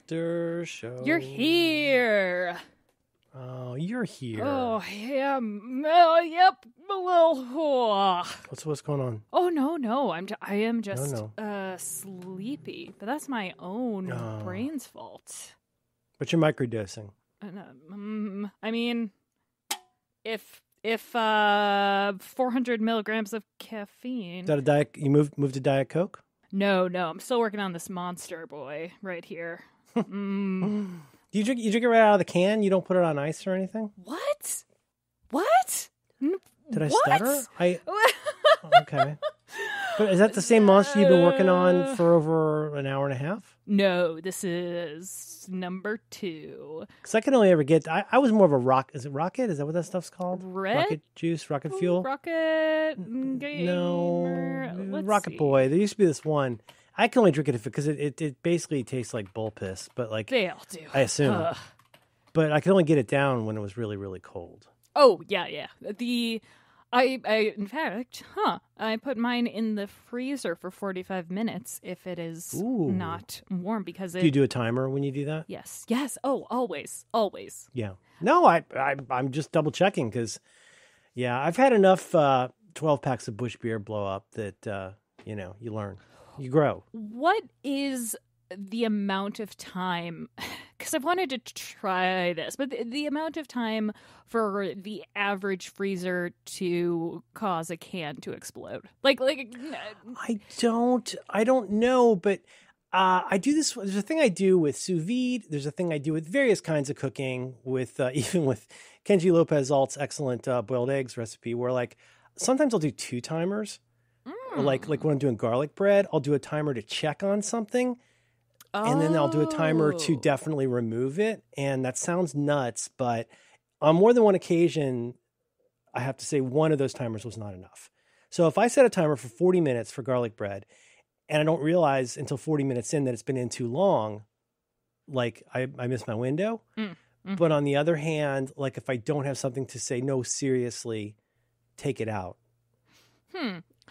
after show. You're here. Oh, you're here. Oh, yeah. Yep. A little. What's going on? Oh, no. I am just No. sleepy. But that's my own brain's fault. But you're microdosing. I mean, if 400 milligrams of caffeine. Is that a diet? You moved to Diet Coke? No. I'm still working on this Monster Boy right here. Do you drink it right out of the can? You don't put it on ice or anything? What? Did I What? stutter? Okay. But is that the same monster you've been working on for over an hour and a half? No, this is number 2. Because I can only ever get... I was more of a rock... Is it rocket? Is that what that stuff's called? Rocket juice? Rocket fuel? Rocket... No. Let's Rocket see. Boy. There used to be this one. I can only drink it because it basically tastes like bull piss. But like... They all do. I assume. But I could only get it down when it was really, really cold. Oh, yeah. I in fact, I put mine in the freezer for 45 minutes if it is not warm because Do you do a timer when you do that? Yes. Oh, always. Yeah. No, I'm just double checking because, yeah, I've had enough 12 packs of Busch beer blow up that, you learn. You grow. What is the amount of time, because I've wanted to try this, but the amount of time for the average freezer to cause a can to explode? Like I don't know, but I do this. There's a thing I do with sous vide. There's a thing I do with various kinds of cooking, with even with Kenji Lopez Alt's excellent boiled eggs recipe, where like sometimes I'll do 2 timers. Or like when I'm doing garlic bread, I'll do a timer to check on something. And then I'll do a timer to definitely remove it. And that sounds nuts, but on more than one occasion, I have to say one of those timers was not enough. So if I set a timer for 40 minutes for garlic bread, and I don't realize until 40 minutes in that it's been in too long, like I missed my window. Mm-hmm. But on the other hand, like if I don't have something to say, no, seriously, take it out.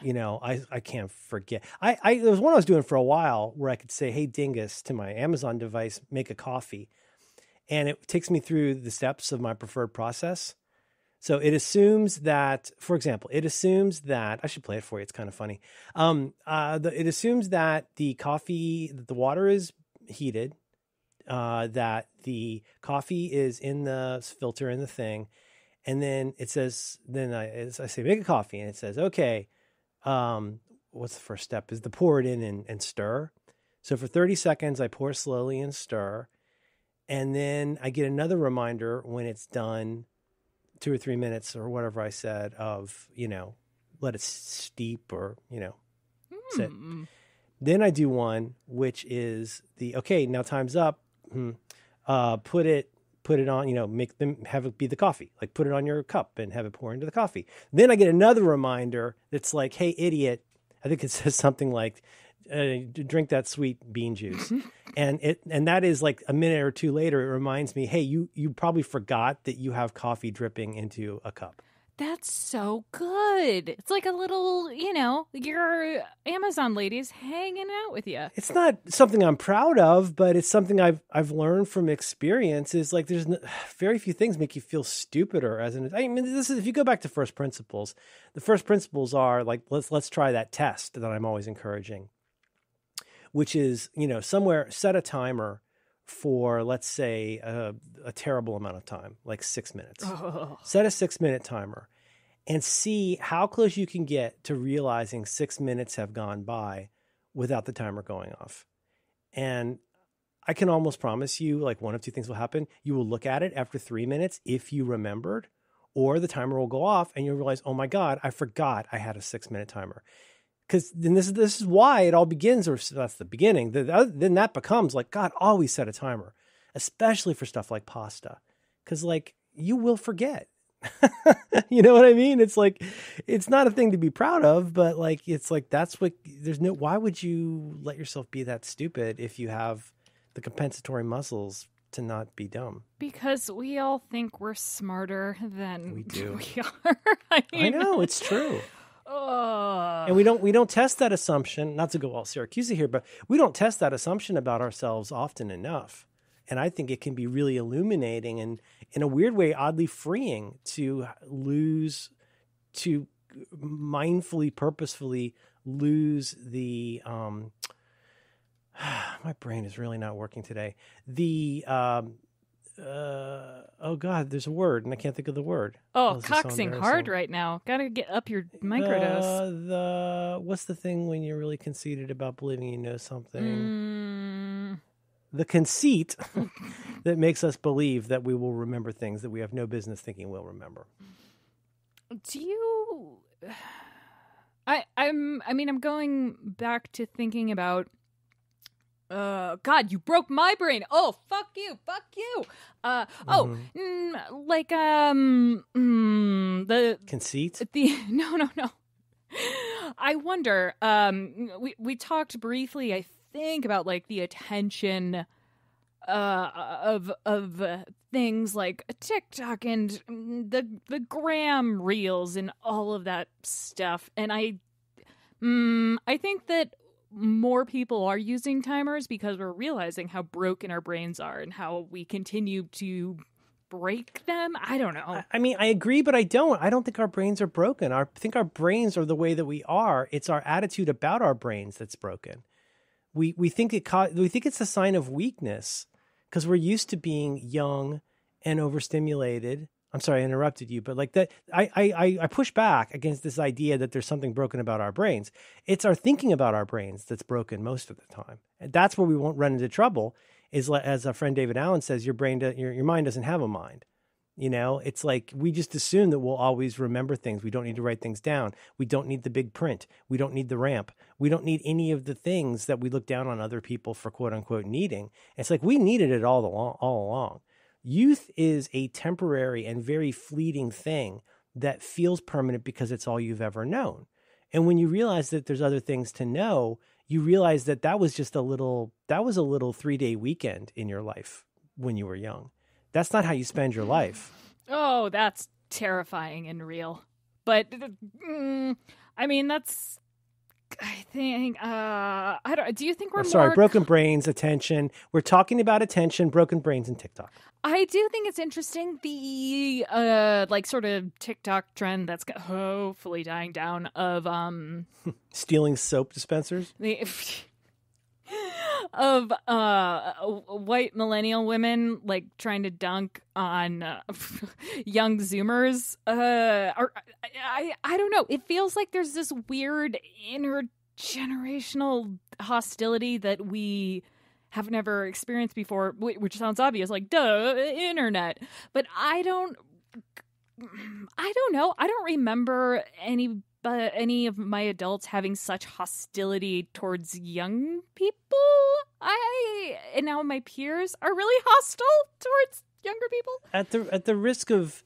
I can't forget. There was one I was doing for a while where I could say, hey, Dingus, to my Amazon device, make a coffee. And it takes me through the steps of my preferred process. So it assumes that, for example, I should play it for you. It's kind of funny. It assumes that the water is heated, that the coffee is in the filter in the thing. And then it says, I say, make a coffee. And it says, okay, what's the first step is to pour it in and stir. So for 30 seconds, I pour slowly and stir. And then I get another reminder when it's done 2 or 3 minutes or whatever I said of, let it steep or, sit. Then I do one, which is okay, now time's up. Put it on, make them have it be the coffee, like put it on your cup and have it pour into the coffee. Then I get another reminder that's like, hey, idiot. I think it says something like, drink that sweet bean juice. and that is like a minute or 2 later, it reminds me, hey, you probably forgot that you have coffee dripping into a cup. That's so good. It's like a little, your Amazon ladies hanging out with you. It's not something I'm proud of, but it's something I've learned from experience. Is like there's very few things make you feel stupider this is if you go back to first principles. The first principles are like let's try that test that I'm always encouraging, which is somewhere set a timer for, let's say, a terrible amount of time, like 6 minutes. Set a 6-minute timer and see how close you can get to realizing 6 minutes have gone by without the timer going off. And I can almost promise you, like, one of 2 things will happen. You will look at it after 3 minutes if you remembered, or the timer will go off and you'll realize, oh my God, I forgot I had a 6-minute timer. Because then this is why it all begins, or that's the beginning. Then that becomes like, God, always set a timer, especially for stuff like pasta. Because like you will forget. You know what I mean? It's like, it's not a thing to be proud of, but like, it's like, why would you let yourself be that stupid if you have the compensatory muscles to not be dumb? Because we all think we're smarter than we do. We are. I know, it's true. And we don't test that assumption, not to go all Syracuse here, but we don't test that assumption about ourselves often enough. And I think it can be really illuminating and in a weird way, oddly freeing to mindfully, purposefully lose the, my brain is really not working today. Oh God, there's a word and I can't think of the word. Oh, coxing hard right now. Gotta get up your microdose. What's the thing when you're really conceited about believing you know something? The conceit that makes us believe that we will remember things that we have no business thinking we'll remember. Do you? I'm going back to thinking about. God, you broke my brain. Oh, fuck you. The conceit. No. I wonder. We talked briefly, I think, about like the attention of things like TikTok and the gram reels and all of that stuff, and I think that more people are using timers because we're realizing how broken our brains are and how we continue to break them. I don't know. I mean, I agree, but I don't think our brains are broken. I think our brains are the way that we are. It's our attitude about our brains that's broken. We think it's a sign of weakness because we're used to being young and overstimulated. I'm sorry, I interrupted you, but like that, I push back against this idea that there's something broken about our brains. It's our thinking about our brains that's broken most of the time. And that's where we won't run into trouble is, as our friend David Allen says, your mind doesn't have a mind. You know, it's like we just assume that we'll always remember things. We don't need to write things down. We don't need the big print. We don't need the ramp. We don't need any of the things that we look down on other people for quote unquote needing. It's like we needed it all along. Youth is a temporary and very fleeting thing that feels permanent because it's all you've ever known. And when you realize that there's other things to know, you realize that was a little 3-day weekend in your life when you were young. That's not how you spend your life. Oh, that's terrifying and real. But I mean, that's, I think, do you think we're broken brains, attention. We're talking about attention, broken brains, and TikTok. I do think it's interesting, the sort of TikTok trend that's hopefully dying down of stealing soap dispensers. Of white millennial women like trying to dunk on young Zoomers. I don't know. It feels like there's this weird intergenerational hostility that we have never experienced before, which sounds obvious, like duh, internet. But I don't know. I don't remember any of my adults having such hostility towards young people. And now my peers are really hostile towards younger people. At the risk of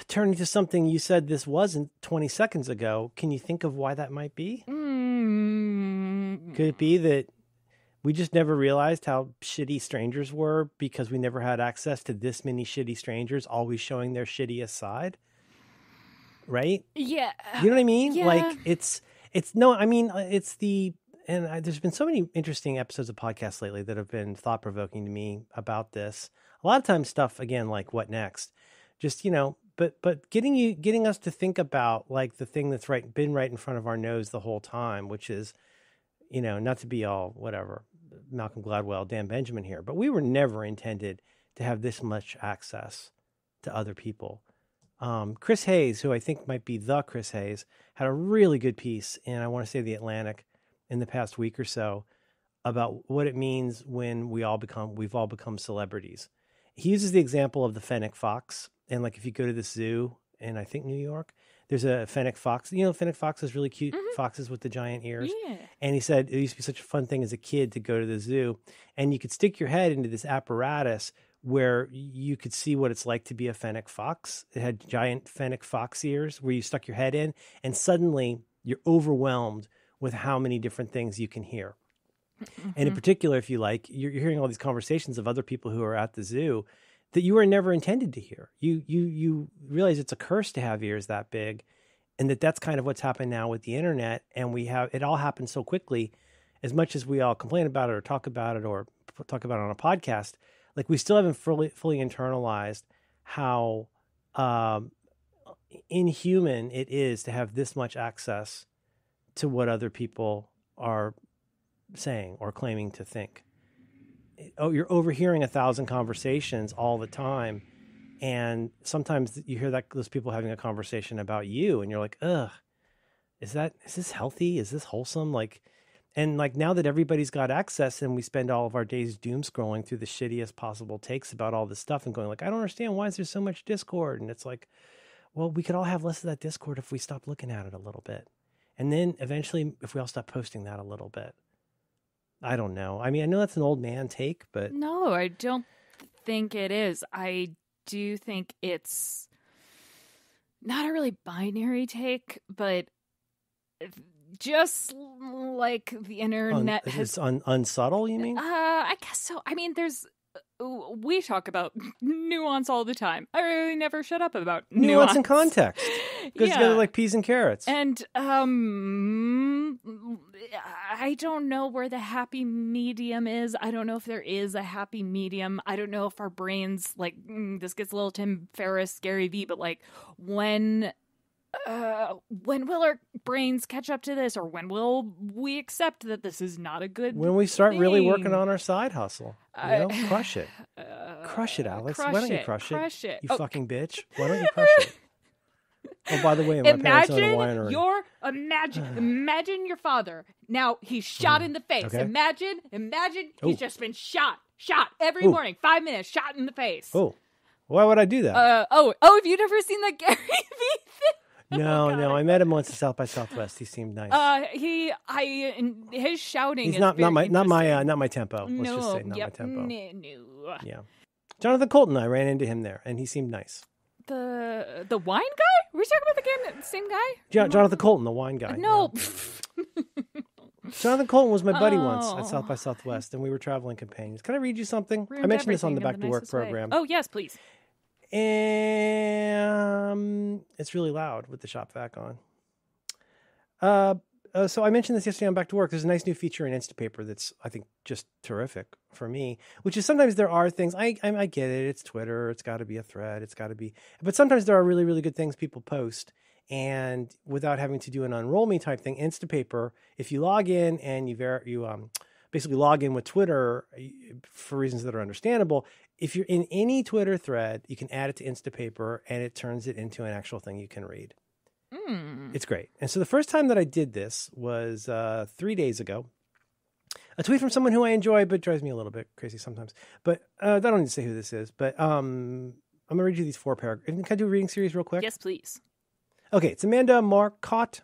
turning to something you said this wasn't 20 seconds ago, can you think of why that might be? Could it be that we just never realized how shitty strangers were because we never had access to this many shitty strangers always showing their shittiest side? Right? Yeah. You know what I mean? Yeah. Like there's been so many interesting episodes of podcasts lately that have been thought provoking to me about this. A lot of times stuff, again, like what next? Just, but getting us to think about like the thing that's been right in front of our nose the whole time, which is, not to be all whatever, Malcolm Gladwell, Dan Benjamin here, but we were never intended to have this much access to other people. Chris Hayes, who I think might be the Chris Hayes, had a really good piece in, I want to say, The Atlantic in the past week or so about what it means when we've all become celebrities. He uses the example of the fennec fox. And like if you go to the zoo in, I think, New York, there's a fennec fox. Fennec foxes, really cute foxes with the giant ears. Yeah. And he said it used to be such a fun thing as a kid to go to the zoo. And you could stick your head into this apparatus where you could see what it's like to be a fennec fox. It had giant fennec fox ears where you stuck your head in, and suddenly you're overwhelmed with how many different things you can hear. Mm-hmm. And in particular, if you like, you're hearing all these conversations of other people who are at the zoo that you were never intended to hear. You realize it's a curse to have ears that big, And that's kind of what's happened now with the internet. And it all happened so quickly. As much as we all complain about it or talk about it on a podcast, like we still haven't fully internalized how inhuman it is to have this much access to what other people are saying or claiming to think. Oh, you're overhearing 1,000 conversations all the time. And sometimes you hear those people having a conversation about you and you're like, ugh, is this healthy? Is this wholesome? And now that everybody's got access and we spend all of our days doom scrolling through the shittiest possible takes about all this stuff and going like, I don't understand, why is there so much Discord? And it's like, well, we could all have less of that Discord if we stop looking at it a little bit. And then eventually if we all stop posting that a little bit. I don't know. I mean, I know that's an old man take, but no, I don't think it is. I do think it's not a really binary take, but just like the internet has unsubtle, you mean? I guess so. I mean, we talk about nuance all the time. I really never shut up about nuance and context. Goes together like peas and carrots. And I don't know where the happy medium is. I don't know if there is a happy medium. I don't know if our brains, this gets a little Tim Ferriss, Gary Vee, but when will our brains catch up to this, or when will we accept that this is not a good when we start thing? Really working on our side hustle, crush it, Alex. Why don't you crush it? You fucking bitch. Why don't you crush it? Oh, by the way, my parents own a winery. Imagine your father. Now he's shot in the face. Okay. Imagine he's just been shot every morning, 5 minutes, shot in the face. Oh, why would I do that? Have you never seen that Gary Vee thing? No, I met him once at South by Southwest. He seemed nice. His shouting He's is not my tempo. Let's no, just say not my tempo. No. Yeah, Jonathan Colton. I ran into him there, and he seemed nice. The wine guy? Were we talking about the same guy? Jonathan Colton, the wine guy. No. Jonathan Colton was my buddy once at South by Southwest, and we were traveling companions. Can I read you something? I mentioned this on the Back to Work program. Oh, yes, please. And it's really loud with the shop vac on. So I mentioned this yesterday on Back to Work. There's a nice new feature in Instapaper that's, I think, just terrific for me, which is sometimes there are things, I get it. It's Twitter. It's got to be a thread. It's got to be, but sometimes there are really, really good things people post. without having to do an unroll me type thing, Instapaper, if you log in and you basically log in with Twitter for reasons that are understandable, if you're in any Twitter thread, you can add it to Instapaper and it turns it into an actual thing you can read. It's great. And so the first time that I did this was 3 days ago. A tweet from someone who I enjoy, but drives me a little bit crazy sometimes. But I don't need to say who this is. But I'm going to read you these 4 paragraphs. Can I do a reading series real quick? Yes, please. Okay, it's Amanda Marcotte.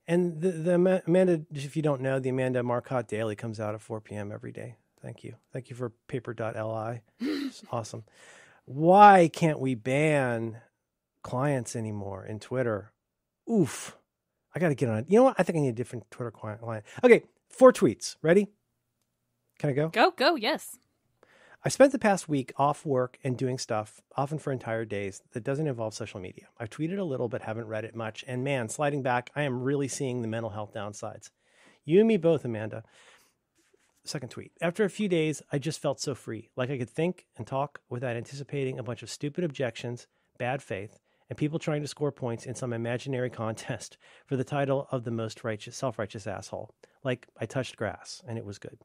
And the Amanda, if you don't know, the Amanda Marcotte Daily comes out at 4 p.m. every day. Thank you. Thank you for paper.li. It's awesome. Why can't we ban clients anymore in Twitter? Oof. I got to get on it. You know what? I think I need a different Twitter client. Okay, 4 tweets. Ready? Can I go? Go, yes. I spent the past week off work and doing stuff, often for entire days, that doesn't involve social media. I've tweeted a little, but haven't read it much. And man, sliding back, I am really seeing the mental health downsides. You and me both, Amanda. Second tweet. After a few days, I just felt so free, like I could think and talk without anticipating a bunch of stupid objections, bad faith, and people trying to score points in some imaginary contest for the title of the most self-righteous asshole. Like, I touched grass, and it was good.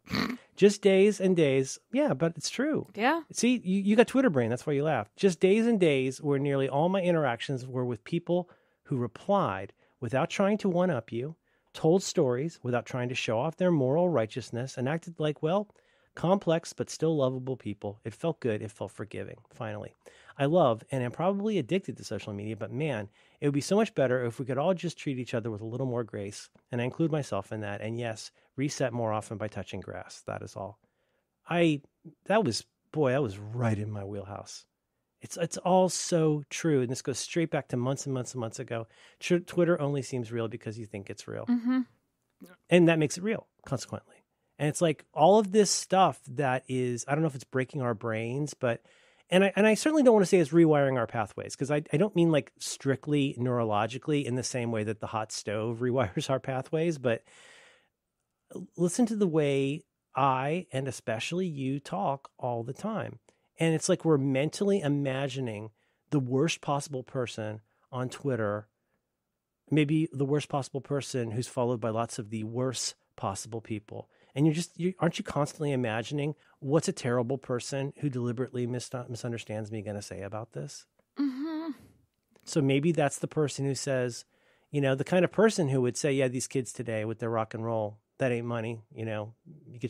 Just days and days. Yeah, but it's true. Yeah. See, you got Twitter brain. That's why you laughed. Just days and days where nearly all my interactions were with people who replied without trying to one-up you, told stories without trying to show off their moral righteousness, and acted like, well, complex but still lovable people. It felt good. It felt forgiving. Finally. I love and am probably addicted to social media, but man, it would be so much better if we could all just treat each other with a little more grace, and I include myself in that, and yes, reset more often by touching grass. That is all. That was right in my wheelhouse. It's all so true, and this goes straight back to months and months and months ago. Twitter only seems real because you think it's real. Mm-hmm. And that makes it real, consequently. And it's like all of this stuff that is, I don't know if it's breaking our brains, but And I certainly don't want to say it's rewiring our pathways, because I don't mean like strictly neurologically in the same way that the hot stove rewires our pathways, but listen to the way I, and especially you, talk all the time. And it's like we're mentally imagining the worst possible person on Twitter, maybe the worst possible person who's followed by lots of the worst possible people. And aren't you constantly imagining what's a terrible person who deliberately misunderstands me going to say about this? Mm-hmm. So maybe that's the person who says, the kind of person who would say, yeah, these kids today with their rock and roll, that ain't money. You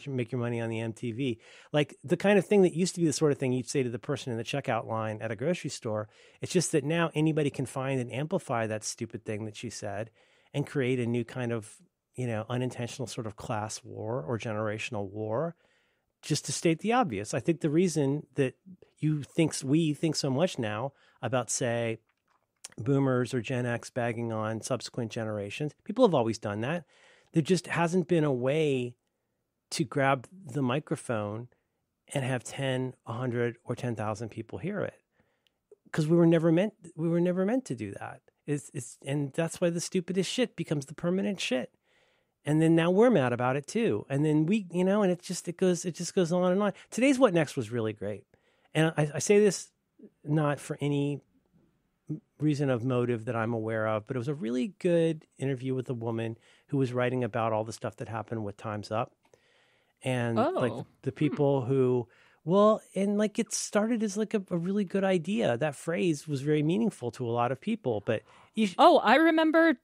make your money on the MTV. Like the kind of thing that used to be the sort of thing you'd say to the person in the checkout line at a grocery store. It's just that now anybody can find and amplify that stupid thing that she said and create a new kind of, unintentional sort of class war or generational war. Just to state the obvious, I think the reason that we think so much now about, say, boomers or Gen X bagging on subsequent generations, people have always done that. There just hasn't been a way to grab the microphone and have 10, 100, or 10,000 people hear it, because we were never meant to do that. And that's why the stupidest shit becomes the permanent shit. And then now we're mad about it too. And then and it just goes on and on. Today's What Next was really great. And I say this not for any reason of motive that I'm aware of, but it was a really good interview with a woman who was writing about all the stuff that happened with Time's Up. And like the people who, it started as like a really good idea. That phrase was very meaningful to a lot of people, but I remember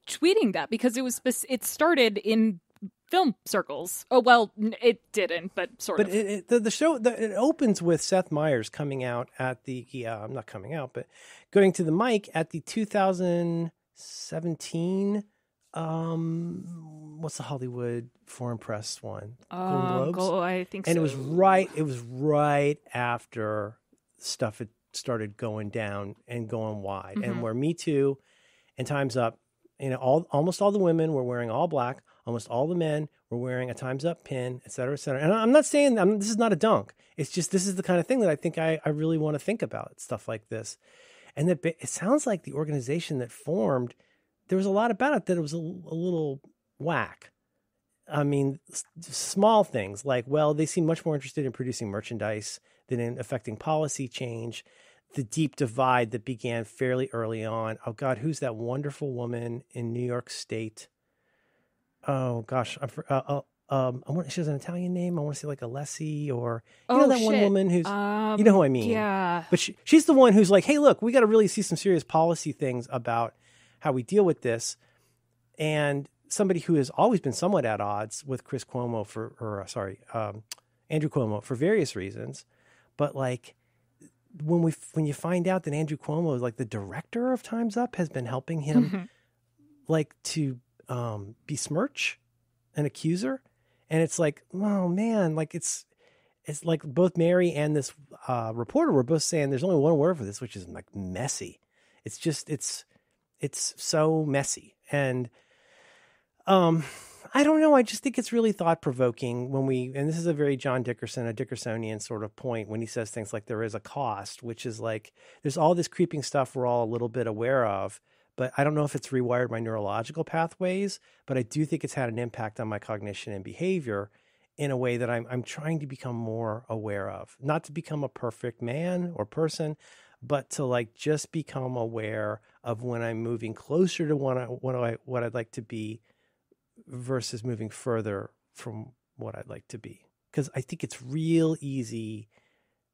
tweeting that because it started in film circles. Oh, well, it didn't, but sort of. But the show, it opens with Seth Meyers coming out at going to the mic at the 2017, what's the Hollywood Foreign Press one? Golden Globes? I think so. And it was right after stuff had started going down and going wide. Mm-hmm. And where Me Too and Time's Up, almost all the women were wearing all black. Almost all the men were wearing a Time's Up pin, et cetera, et cetera. And I'm not saying this is not a dunk. It's just this is the kind of thing that I think I really want to think about, stuff like this. And that it sounds like the organization that formed, there was a lot about it that it was a little whack. I mean, small things like, they seem much more interested in producing merchandise than in affecting policy change. The deep divide that began fairly early on. Oh, God, who's that wonderful woman in New York State? Oh, gosh. She has an Italian name. I want to say like Alessi or, one woman who's, you know who I mean? Yeah. But she's the one who's like, hey, look, we got to really see some serious policy things about how we deal with this. And somebody who has always been somewhat at odds with Andrew Cuomo for various reasons. But like, when you find out that Andrew Cuomo is like the director of Time's Up, has been helping him like to besmirch an accuser. And it's like, oh man, like it's like both Mary and this reporter were both saying there's only one word for this, which is like messy. It's just, it's so messy. And I don't know. I just think it's really thought provoking and this is a very John Dickerson, a Dickersonian sort of point when he says things like there is a cost, which is like, there's all this creeping stuff we're all a little bit aware of, but I don't know if it's rewired my neurological pathways, but I do think it's had an impact on my cognition and behavior in a way that I'm trying to become more aware of, not to become a perfect man or person, but to like just become aware of when I'm moving closer to what I'd like to be versus moving further from what I'd like to be. Because I think it's real easy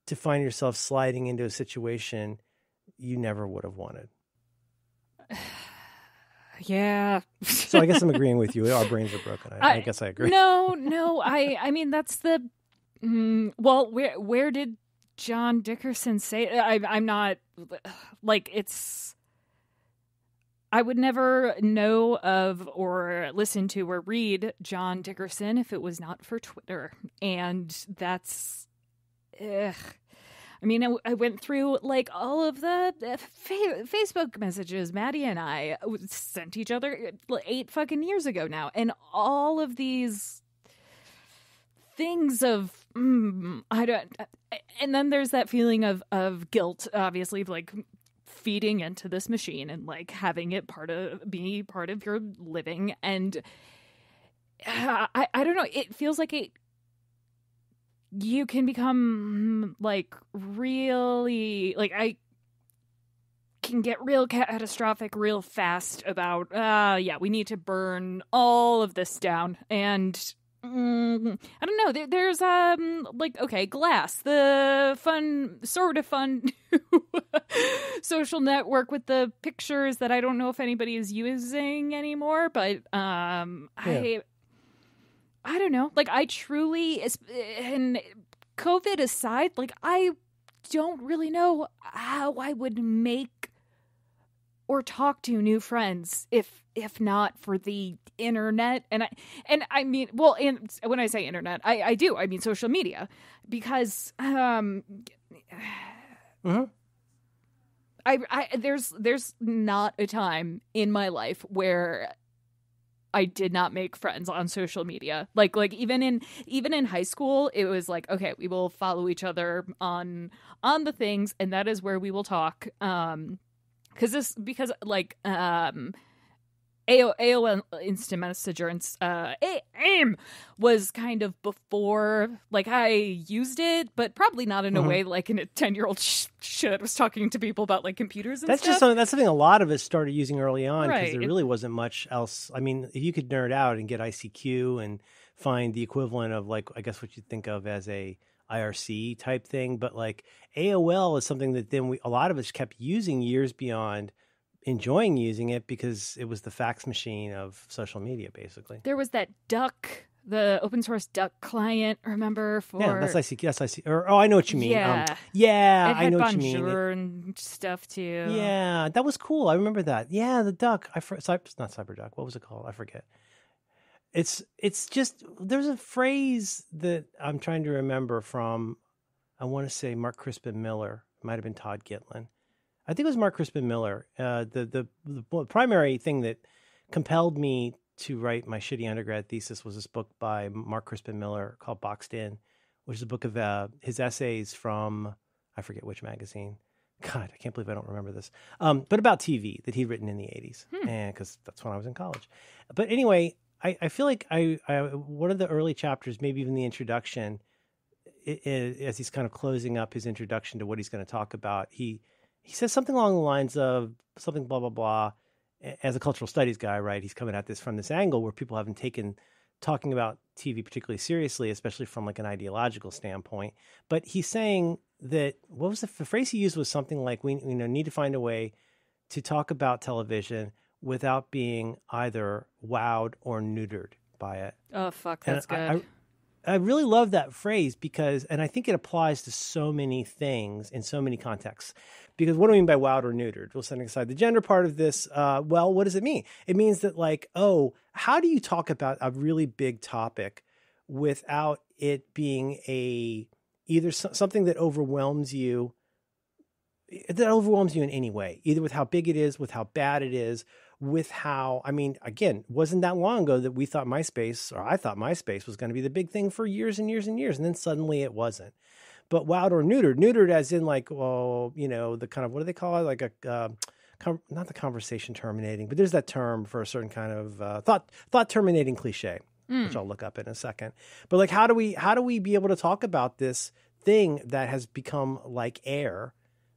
to find yourself sliding into a situation you never would have wanted. Yeah. So I guess I'm agreeing with you. Our brains are broken. I guess I agree. No. I mean, that's the... well, where did John Dickerson say... I'm not... Like, it's... I would never know of or listen to or read John Dickerson if it was not for Twitter. And that's... I mean, I went through like all of the Facebook messages Maddie and I sent each other 8 fucking years ago now. And all of these things of I don't, and then there's that feeling of guilt, obviously, like feeding into this machine and like having it be part of your living. And I don't know, it feels like you can become like really, like I can get real catastrophic real fast about, we need to burn all of this down. And I don't know. There's like, okay, Glass, the sort of fun social network with the pictures that I don't know if anybody is using anymore, but I don't know. Like, I truly, and COVID aside, like, I don't really know how I would make or talk to new friends if not for the internet. And I mean, well, and when I say internet, I mean social media, because there's not a time in my life where I did not make friends on social media. Like even in high school, it was like, okay, we will follow each other on the things, and that is where we will talk. Because AOL Instant Messenger and AIM was kind of before, like, I used it, but probably not in a way like a 10-year-old should. Was talking to people about like computers and stuff. That's something a lot of us started using early on, because right. There really wasn't much else. I mean, you could nerd out and get ICQ and find the equivalent of, like, I guess what you think of as a IRC type thing, but like AOL is something that then a lot of us kept using years beyond enjoying using it, because it was the fax machine of social media, basically. There was that Duck, the open source Duck client, remember? That's ICQ. That's ICQ. I know what you mean. Yeah. I know what you mean. Bonjour and stuff too. Yeah, that was cool. I remember that. Yeah, the Duck. Not CyberDuck. What was it called? I forget. It's just, there's a phrase that I'm trying to remember from, I want to say Mark Crispin Miller. It might have been Todd Gitlin. I think it was Mark Crispin Miller. The primary thing that compelled me to write my shitty undergrad thesis was this book by Mark Crispin Miller called Boxed In, which is a book of his essays from, I forget which magazine. God, I can't believe I don't remember this. But about TV that he'd written in the 80s, and because that's when I was in college. But anyway, I feel like I one of the early chapters, maybe even the introduction, as he's kind of closing up his introduction to what he's going to talk about, he says something along the lines of something blah, blah, blah. As a cultural studies guy, right, he's coming at this from this angle where people haven't taken talking about TV particularly seriously, especially from like an ideological standpoint. But he's saying that, what was the phrase he used was something like, we need to find a way to talk about television without being either wowed or neutered by it. Oh, fuck, that's good. I really love that phrase because, and I think it applies to so many things in so many contexts. Because what do I mean by wowed or neutered? Well, setting aside the gender part of this, well, what does it mean? It means that, like, how do you talk about a really big topic without it being either something that overwhelms you in any way, either with how big it is, with how bad it is, with how, I mean, again, wasn't that long ago that I thought MySpace was going to be the big thing for years and years and years. And then suddenly it wasn't. But wowed or neutered as in like, well, the kind of, what do they call it? Like not the conversation terminating, but there's that term for a certain kind of thought terminating cliche, which I'll look up in a second. But like, how do we be able to talk about this thing that has become like air,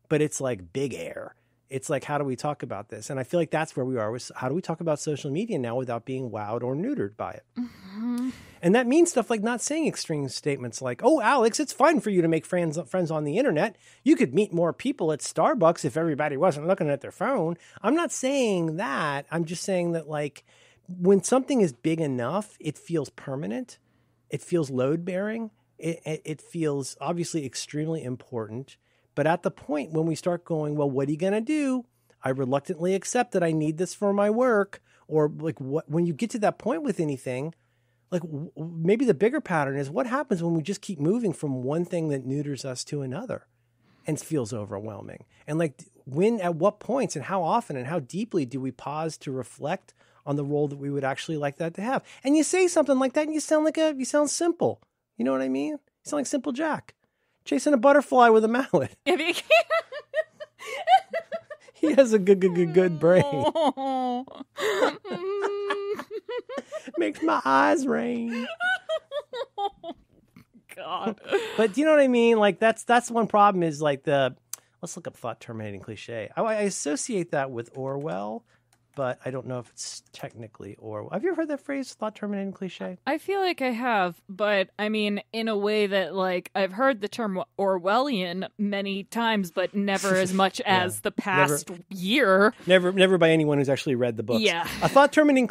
but it's like big air? It's like, how do we talk about this? And I feel like that's where we are. How do we talk about social media now without being wowed or neutered by it? Mm-hmm. And that means stuff like not saying extreme statements like, oh, Alex, it's fine for you to make friends on the internet. You could meet more people at Starbucks if everybody wasn't looking at their phone. I'm not saying that. I'm just saying that, like, when something is big enough, it feels permanent. It feels load-bearing. It feels obviously extremely important. But at the point when we start going, well, what are you going to do? I reluctantly accept that I need this for my work. Or like, when you get to that point with anything, like maybe the bigger pattern is what happens when we just keep moving from one thing that neuters us to another and feels overwhelming. And like at what points and how often and how deeply do we pause to reflect on the role that we would actually like that to have? And you say something like that and you sound simple. You know what I mean? You sound like Simple Jack chasing a butterfly with a mallet. He has a good brain. Makes my eyes rain. God. But do you know what I mean? Like that's one problem is like let's look up thought terminating cliche. I associate that with Orwell, but I don't know if it's technically Orwell. Have you ever heard that phrase, thought terminating cliche? I feel like I have, but I mean, in a way that like I've heard the term Orwellian many times, but never as much as the past year. Never by anyone who's actually read the books. Yeah. A thought terminating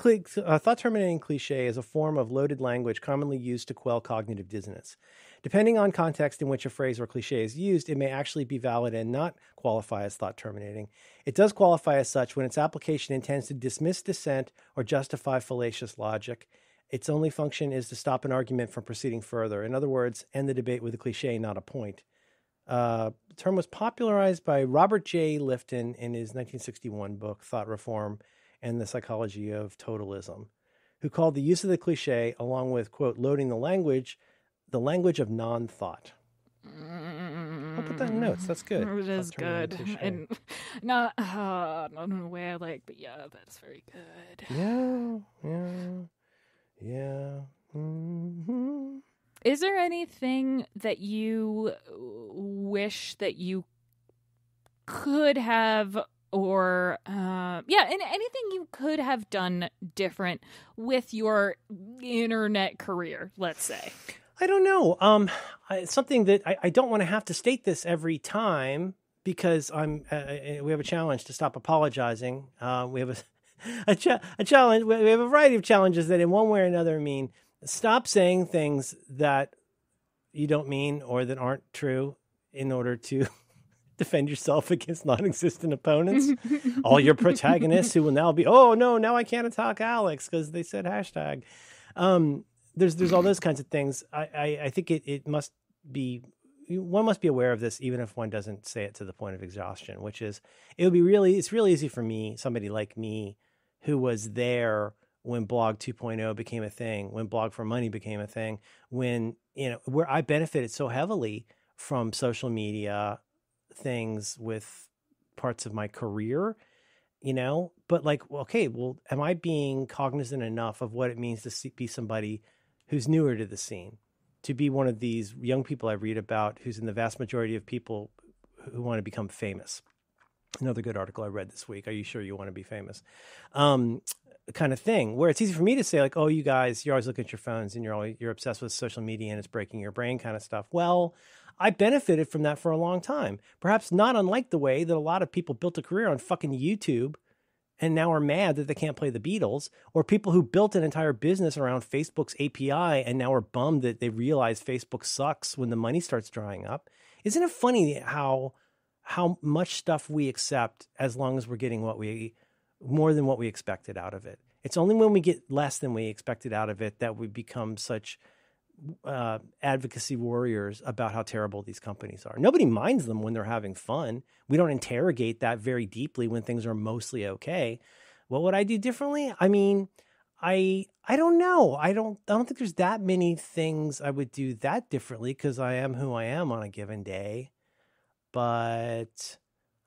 cliche is a form of loaded language commonly used to quell cognitive dissonance. Depending on context in which a phrase or cliche is used, it may actually be valid and not qualify as thought terminating. It does qualify as such when its application intends to dismiss dissent or justify fallacious logic. Its only function is to stop an argument from proceeding further. In other words, end the debate with a cliche, not a point. The term was popularized by Robert J. Lifton in his 1961 book, Thought Reform and the Psychology of Totalism, who called the use of the cliche, along with, quote, loading the language of non-thought. I'll put that in notes. That's good. It is good. And not in a way I like, but yeah, that's very good. Yeah. Mm-hmm. Is there anything that you wish that you could have, or anything you could have done different with your internet career, let's say? I don't know. It's something that I don't want to have to state this every time because we have a challenge to stop apologizing. We have a challenge. We have a variety of challenges that in one way or another mean stop saying things that you don't mean or that aren't true in order to defend yourself against non-existent opponents. All your protagonists who will now be, oh no, now I can't attack Alex because they said hashtag. There's all those kinds of things. I think it must be, one must be aware of this even if one doesn't say it to the point of exhaustion, which is it's really easy for me, somebody like me who was there when Blog 2.0 became a thing, when Blog for Money became a thing, when, where I benefited so heavily from social media things with parts of my career, but like, okay, well, am I being cognizant enough of what it means to be somebody who's newer to the scene, to be one of these young people I read about who's in the vast majority of people who want to become famous? Another good article I read this week. Are you sure you want to be famous? Kind of thing where it's easy for me to say like, oh, you guys, you're always looking at your phones and you're obsessed with social media and it's breaking your brain kind of stuff. Well, I benefited from that for a long time, perhaps not unlike the way that a lot of people built a career on fucking YouTube and now are mad that they can't play the Beatles, or people who built an entire business around Facebook's API and now are bummed that they realize Facebook sucks when the money starts drying up. Isn't it funny how much stuff we accept as long as we're getting more than what we expected out of it? It's only when we get less than we expected out of it that we become such advocacy warriors about how terrible these companies are. Nobody minds them when they're having fun. We don't interrogate that very deeply when things are mostly okay. What would I do differently? I mean, I don't know. I don't think there's that many things I would do that differently because I am who I am on a given day. But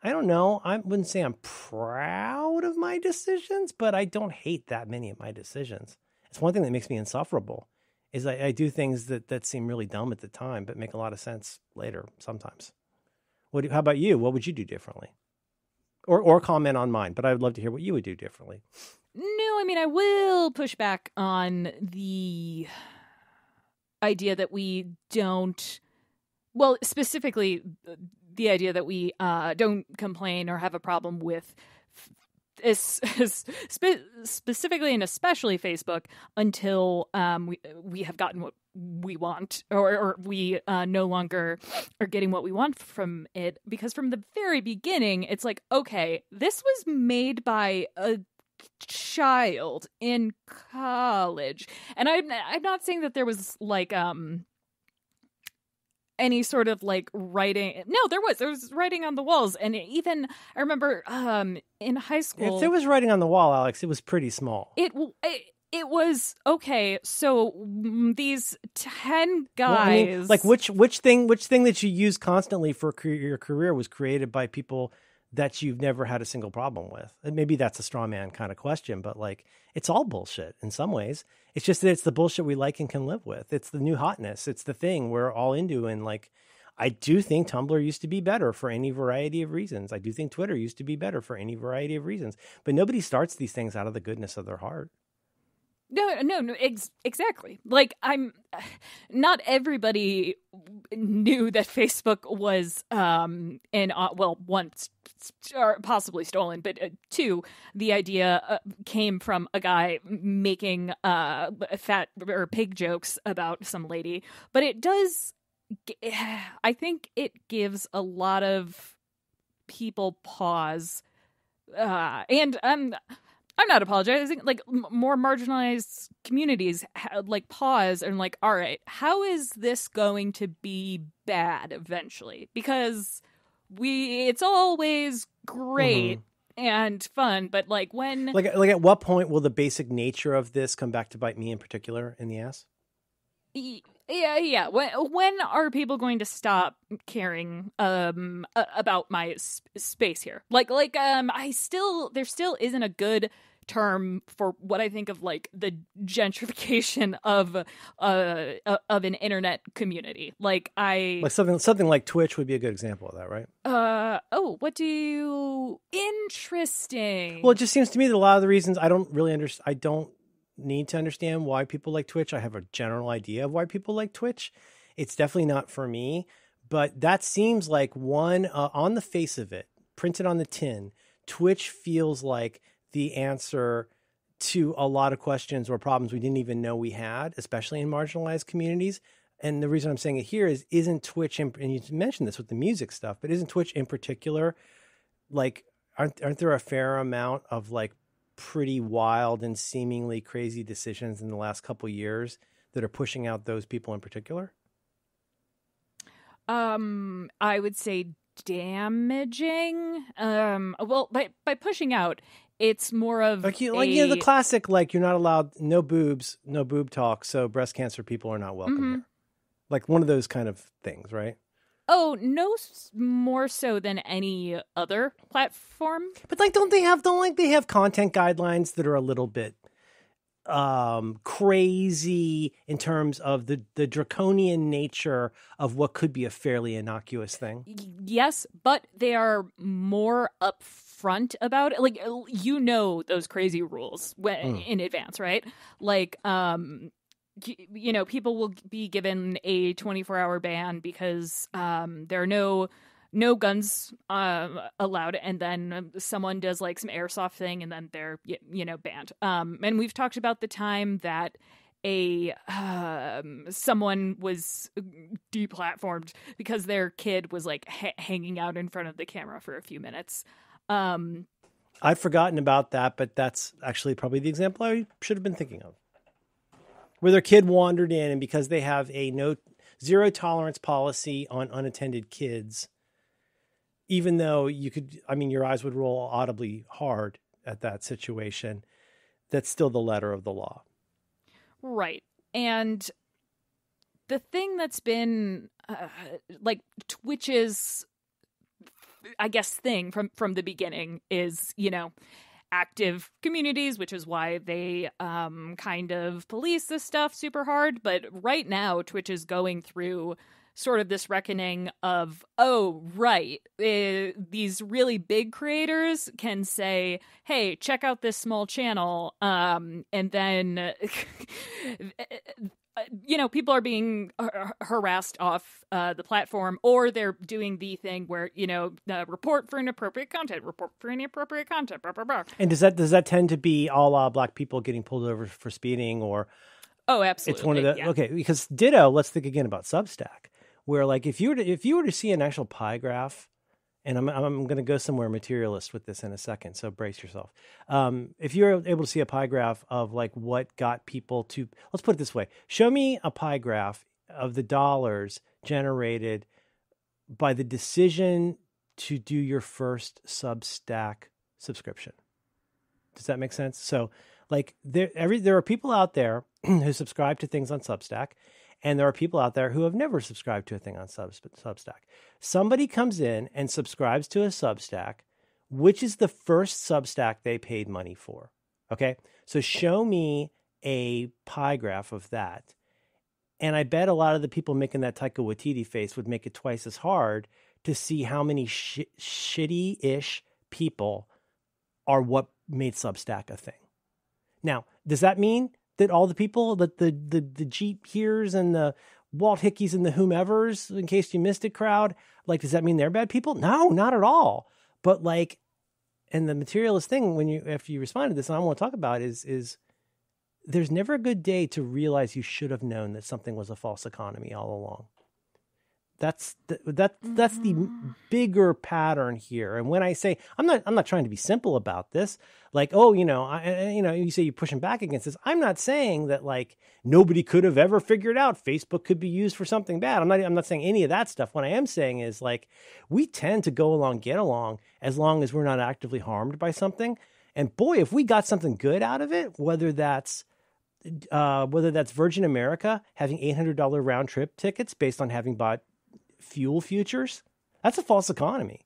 I don't know. I wouldn't say I'm proud of my decisions, but I don't hate that many of my decisions. It's one thing that makes me insufferable is I do things that seem really dumb at the time, but make a lot of sense later sometimes. How about you? What would you do differently? Or comment on mine, but I would love to hear what you would do differently. No, I mean, I will push back on the idea that we don't, well, specifically the idea that we don't complain or have a problem with specifically and especially Facebook until we have gotten what we want or we no longer are getting what we want from it, because from the very beginning it's like, okay, this was made by a child in college, and I'm not saying that there was like any sort of like writing. No, there was writing on the walls. And even I remember in high school, if there was writing on the wall, Alex, it was pretty small. it was okay. So these 10 guys, well, I mean, like which thing that you use constantly for your career was created by people that you've never had a single problem with? And maybe that's a straw man kind of question, but like it's all bullshit in some ways. It's just that it's the bullshit we like and can live with. It's the new hotness. It's the thing we're all into. And like, I do think Tumblr used to be better for any variety of reasons. I do think Twitter used to be better for any variety of reasons. But nobody starts these things out of the goodness of their heart. No, exactly. Like, not everybody knew that Facebook was, one, possibly stolen, but two, the idea came from a guy making fat or pig jokes about some lady. But it does, I think it gives a lot of people pause. And I'm not apologizing. Like, more marginalized communities like pause and like, all right, how is this going to be bad eventually? Because it's always great and fun, but like when like at what point will the basic nature of this come back to bite me in particular in the ass? Yeah. When are people going to stop caring about my space here? There still isn't a good term for what I think of like the gentrification of an internet community. Like something like Twitch would be a good example of that, right? Interesting. Well, it just seems to me that a lot of the reasons I don't need to understand why people like Twitch. I have a general idea of why people like Twitch. It's definitely not for me, but that seems like one on the face of it, printed on the tin. Twitch feels like the answer to a lot of questions or problems we didn't even know we had, especially in marginalized communities. And the reason I'm saying it here is, isn't Twitch, and you mentioned this with the music stuff, but isn't Twitch in particular, like, aren't there a fair amount of like pretty wild and seemingly crazy decisions in the last couple of years that are pushing out those people in particular? I would say damaging. By pushing out, it's more of the classic, like, you're not allowed, no boob talk, so breast cancer people are not welcome here. Like one of those kind of things, right? Oh, no, more so than any other platform. But like, don't they have content guidelines that are a little bit crazy in terms of the draconian nature of what could be a fairly innocuous thing? Yes, but they are more upfront about it. Like, those crazy rules in advance, right? Like, people will be given a 24-hour ban because there are no guns allowed, and then someone does like some airsoft thing, and then they're banned. And we've talked about the time that someone was deplatformed because their kid was like hanging out in front of the camera for a few minutes. I've forgotten about that, but that's actually probably the example I should have been thinking of, where their kid wandered in, and because they have a zero tolerance policy on unattended kids, even though your eyes would roll audibly hard at that situation, that's still the letter of the law. Right. And the thing that's been like Twitch's, I guess, thing from the beginning is, active communities, which is why they kind of police this stuff super hard. But right now, Twitch is going through sort of this reckoning of, these really big creators can say, hey, check out this small channel, and then people are being harassed off the platform, or they're doing the thing where, report for inappropriate content, blah, blah, blah. And does that tend to be a la Black people getting pulled over for speeding, or? Oh, absolutely. It's one of the, yeah. Okay, because ditto, let's think again about Substack, where like if you were to see an actual pie graph, and I'm going to go somewhere materialist with this in a second, so brace yourself. If you're able to see a pie graph of like what got people to, let's put it this way, show me a pie graph of the dollars generated by the decision to do your first Substack subscription. Does that make sense? So Like there are people out there who subscribe to things on Substack, and there are people out there who have never subscribed to a thing on Substack. Somebody comes in and subscribes to a Substack. Which is the first Substack they paid money for? Okay, so show me a pie graph of that. And I bet a lot of the people making that Taika Waititi face would make it twice as hard to see how many shitty-ish people are what made Substack a thing. Now, does that mean that all the people, that the Jeep Hears and the Walt Hickeys and the whomevers, in case you missed it, crowd, like, does that mean they're bad people? No, not at all. But like, and the materialist thing, after you respond to this, and I want to talk about is there's never a good day to realize you should have known that something was a false economy all along. That's the bigger pattern here. And when I say I'm not trying to be simple about this, like, oh, you say you're pushing back against this. I'm not saying that like nobody could have ever figured out Facebook could be used for something bad. I'm not saying any of that stuff. What I am saying is like we tend to go along, get along, as long as we're not actively harmed by something. And boy, if we got something good out of it, whether that's Virgin America having $800 round trip tickets based on having bought fuel futures, that's a false economy.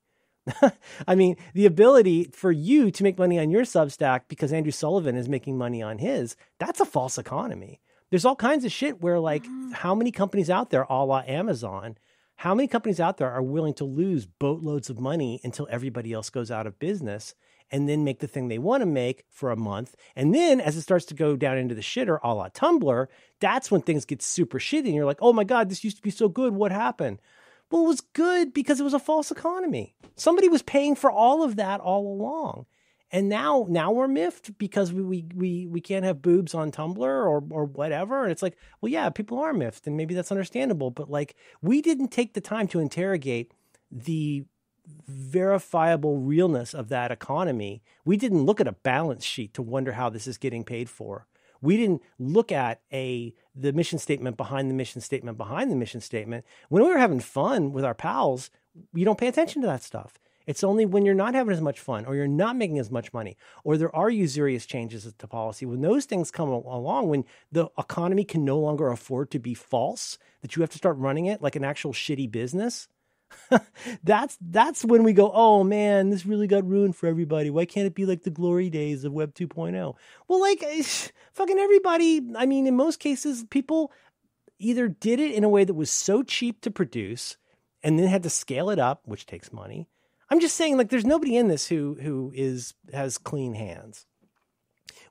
I mean, the ability for you to make money on your Substack because Andrew Sullivan is making money on his, that's a false economy. There's all kinds of shit where like how many companies out there, a la Amazon, how many companies out there are willing to lose boatloads of money until everybody else goes out of business and then make the thing they want to make for a month. And then as it starts to go down into the shitter, a la Tumblr, that's when things get super shitty. And you're like, oh my God, this used to be so good. What happened? Well, it was good because it was a false economy. Somebody was paying for all of that all along. And now we're miffed because we can't have boobs on Tumblr or whatever. And it's like, well, yeah, people are miffed and maybe that's understandable. But like, we didn't take the time to interrogate the verifiable realness of that economy. We didn't look at a balance sheet to wonder how this is getting paid for. We didn't look at the mission statement behind the mission statement behind the mission statement. When we were having fun with our pals, you don't pay attention to that stuff. It's only when you're not having as much fun or you're not making as much money or there are usurious changes to policy, when those things come along, when the economy can no longer afford to be false, that you have to start running it like an actual shitty business. That's when we go, oh man, this really got ruined for everybody. Why can't it be like the glory days of Web 2.0? Well, like fucking everybody. I mean, in most cases, people either did it in a way that was so cheap to produce and then had to scale it up, which takes money. I'm just saying, like, there's nobody in this who has clean hands.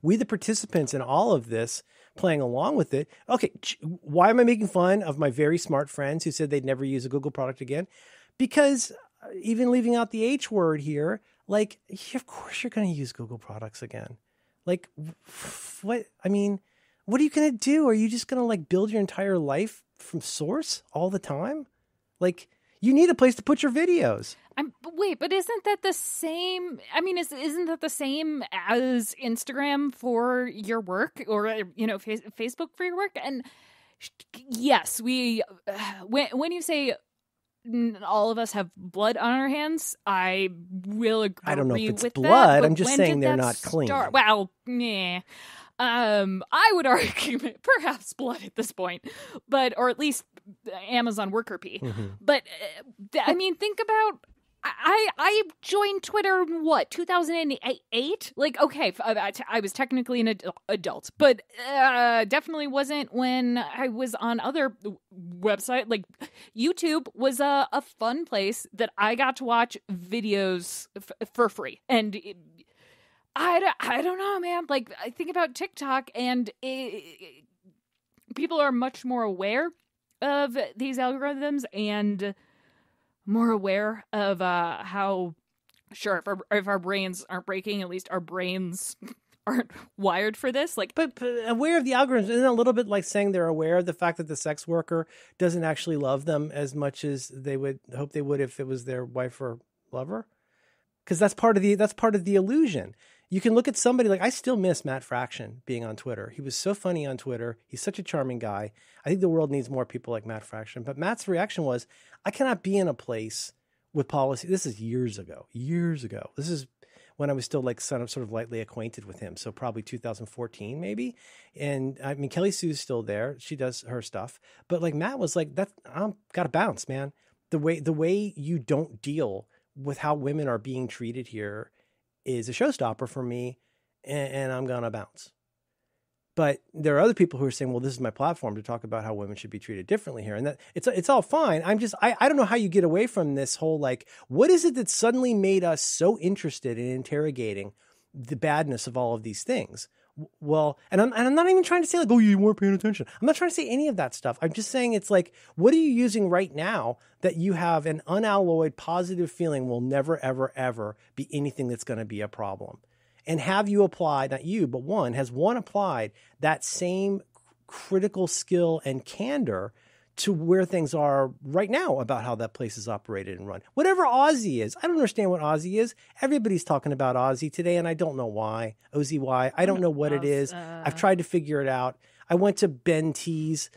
We, the participants in all of this, playing along with it. Okay, why am I making fun of my very smart friends who said they'd never use a Google product again? Because even leaving out the H word here, like, of course you're going to use Google products again. Like, what? I mean, what are you going to do? Are you just going to like build your entire life from source all the time? Like, you need a place to put your videos. Wait, but isn't that the same? I mean, isn't that the same as Instagram for your work, or Facebook for your work? And yes, we when you say all of us have blood on our hands, I will agree. I don't know if it's with blood. That, I'm just saying they're not clean. Well, yeah. I would argue perhaps blood at this point, or at least Amazon worker pee. Mm-hmm. But I mean, think about. I joined Twitter in 2008? Like, okay, I was technically an adult, but definitely wasn't when I was on other websites. Like, YouTube was a fun place that I got to watch videos for free. And I don't know, man. Like, I think about TikTok, and people are much more aware of these algorithms and more aware of how, sure, if our brains aren't breaking, at least our brains aren't wired for this. Like, but aware of the algorithms isn't a little bit like saying they're aware of the fact that the sex worker doesn't actually love them as much as they would hope they would if it was their wife or lover, because that's part of the illusion. You can look at somebody like, I still miss Matt Fraction being on Twitter. He was so funny on Twitter. He's such a charming guy. I think the world needs more people like Matt Fraction. But Matt's reaction was, I cannot be in a place with policy. This is years ago. This is when I was still like sort of lightly acquainted with him. So probably 2014 maybe. And I mean, Kelly Sue's still there. She does her stuff. But like Matt was like, I'm gotta bounce, man. The way you don't deal with how women are being treated here is a showstopper for me, and I'm gonna bounce. But there are other people who are saying, well, this is my platform to talk about how women should be treated differently here. And that it's all fine. I don't know how you get away from this whole, like, what is it that suddenly made us so interested in interrogating the badness of all of these things? Well, and I'm not even trying to say like, oh, you weren't paying attention. I'm not trying to say any of that stuff. I'm just saying it's like, what are you using right now that you have an unalloyed positive feeling will never, ever, ever be anything that's going to be a problem? And have you applied, not you, but has one applied that same critical skill and candor to where things are right now about how that place is operated and run? Whatever Aussie is. I don't understand what Aussie is. Everybody's talking about Aussie today, and I don't know why. OZY. I don't know what it is. I've tried to figure it out. I went to Ben T's,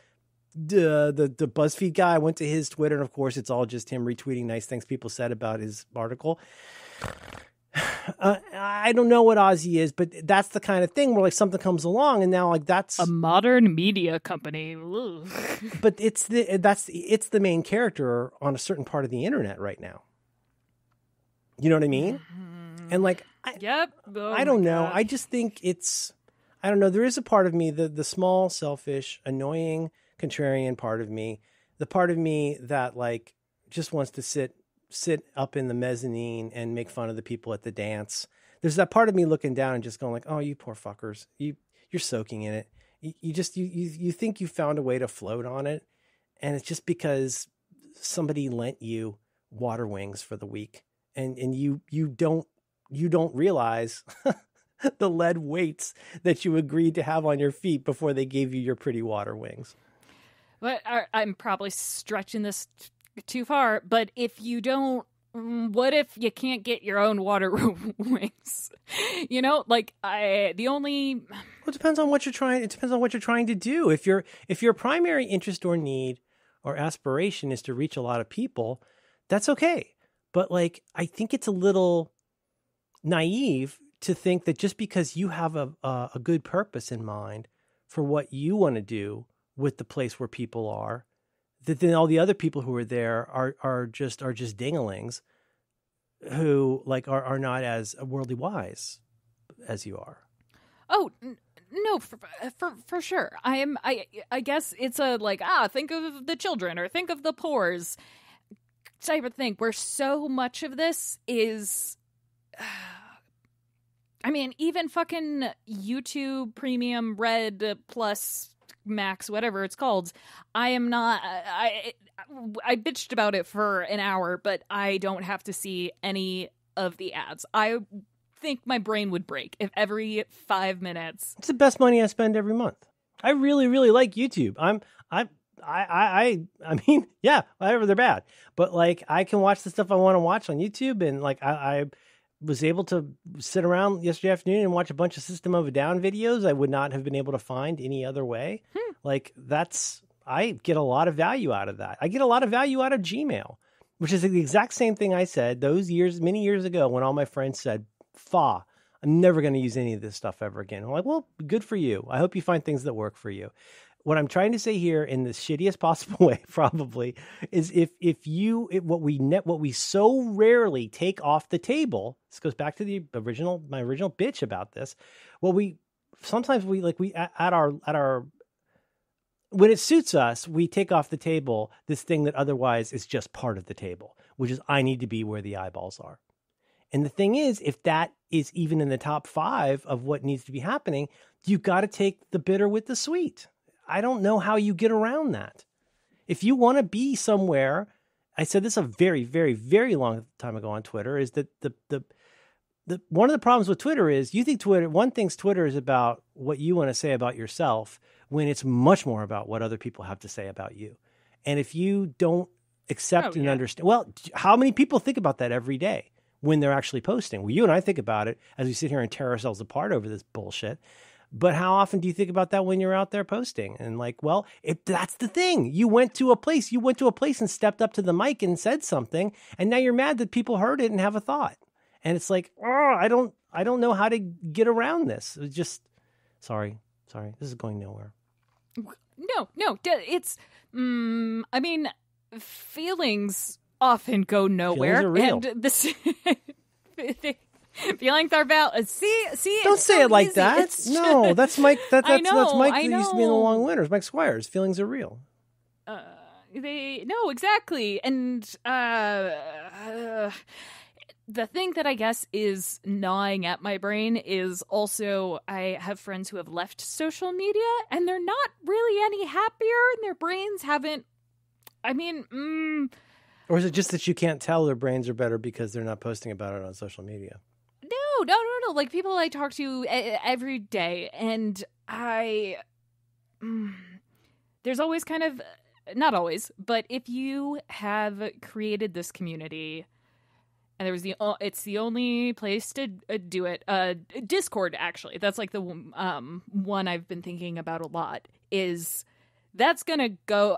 the BuzzFeed guy. I went to his Twitter, and of course, it's all just him retweeting nice things people said about his article. I don't know what Aussie is, but that's the kind of thing where like something comes along and now like that's a modern media company. But it's the main character on a certain part of the internet right now. You know what I mean? Mm-hmm. And like, yep. I don't know. God. I just think I don't know. There is a part of me, the small, selfish, annoying, contrarian part of me, the part of me that like just wants to sit up in the mezzanine and make fun of the people at the dance. There's that part of me looking down and just going like, oh, you poor fuckers. You're soaking in it. You think you found a way to float on it. And it's just because somebody lent you water wings for the week. And you don't realize the lead weights that you agreed to have on your feet before they gave you your pretty water wings. But I'm probably stretching this too far, but if you don't, what if you can't get your own water wings? You know, like it depends on what you're trying. It depends on what you're trying to do. If your primary interest or need or aspiration is to reach a lot of people, that's okay. But like, I think it's a little naive to think that just because you have a good purpose in mind for what you want to do with the place where people are, that then all the other people who are there are just dinglings who like are not as worldly wise as you are. Oh no, for sure. I guess it's a like think of the children or think of the poors type of thing where so much of this is. I mean, even fucking YouTube Premium Red Plus Max, whatever it's called, I bitched about it for an hour, but I don't have to see any of the ads. I think my brain would break if every 5 minutes. It's the best money I spend every month. I really, really like YouTube. I mean, yeah, whatever, they're bad, but like I can watch the stuff I want to watch on YouTube, and like I was able to sit around yesterday afternoon and watch a bunch of System of a Down videos I would not have been able to find any other way. Like I get a lot of value out of that. I get a lot of value out of Gmail, which is the exact same thing I said many years ago when all my friends said, I'm never going to use any of this stuff ever again. I'm like, well, good for you. I hope you find things that work for you. What I'm trying to say here in the shittiest possible way probably is what we so rarely take off the table, this goes back to my original bitch about this. Sometimes when it suits us, we take off the table this thing that otherwise is just part of the table, which is I need to be where the eyeballs are. And the thing is, if that is even in the top 5 of what needs to be happening, you've got to take the bitter with the sweet. I don't know how you get around that. If you want to be somewhere, I said this a very, very, very long time ago on Twitter, is that the one of the problems with Twitter is one thinks Twitter is about what you want to say about yourself when it's much more about what other people have to say about you. And if you don't accept and understand, well, how many people think about that every day when they're actually posting? Well, you and I think about it as we sit here and tear ourselves apart over this bullshit. But how often do you think about that when you're out there posting? And like, well, that's the thing. You went to a place and stepped up to the mic and said something, and now you're mad that people heard it and have a thought. And it's like, oh, I don't know how to get around this. It's just, sorry, this is going nowhere. No, it's, I mean, feelings often go nowhere. Feelings are real. And this, feelings are valid. See, don't say it like easy. that. No, that's Mike. That's Mike that used to be in the Long Winters. Mike Squires. Feelings are real. Exactly. And the thing that I guess is gnawing at my brain is also I have friends who have left social media and they're not really any happier and their brains haven't, Or is it just that you can't tell their brains are better because they're not posting about it on social media? No. Like people I talk to every day and there's always kind of, not always, but if you have created this community and it's the only place to do it. Discord, actually, that's like the one I've been thinking about a lot. That's gonna go?